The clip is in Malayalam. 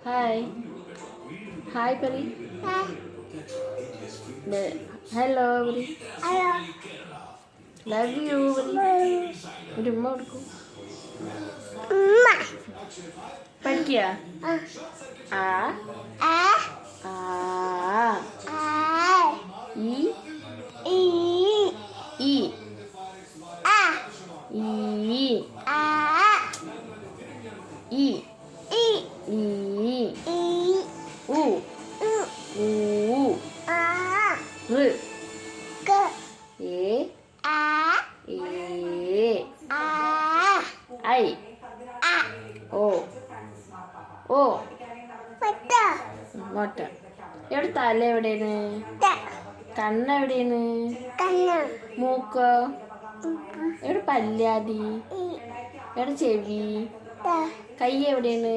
ഹായ് ഹായ് പറി. ഹലോ പറി. ലവ് യു പറി. ഒരു ഉമ്മ കൊടുക്കും. പഠിക്കുക. ആ ആ ഈ ഈ ഈ ഈ ഉ ഊ ഋ എ ഏ ഐ ഓ ഓ മുട്ട. എവിടെ തല എവിടെയാണ്? കണ്ണ് എവിടെയാണ്? മൂക്കോ? എവിടെ പല്ലാതി? എവിടെ ചെവി? കൈ എവിടെയാണ്?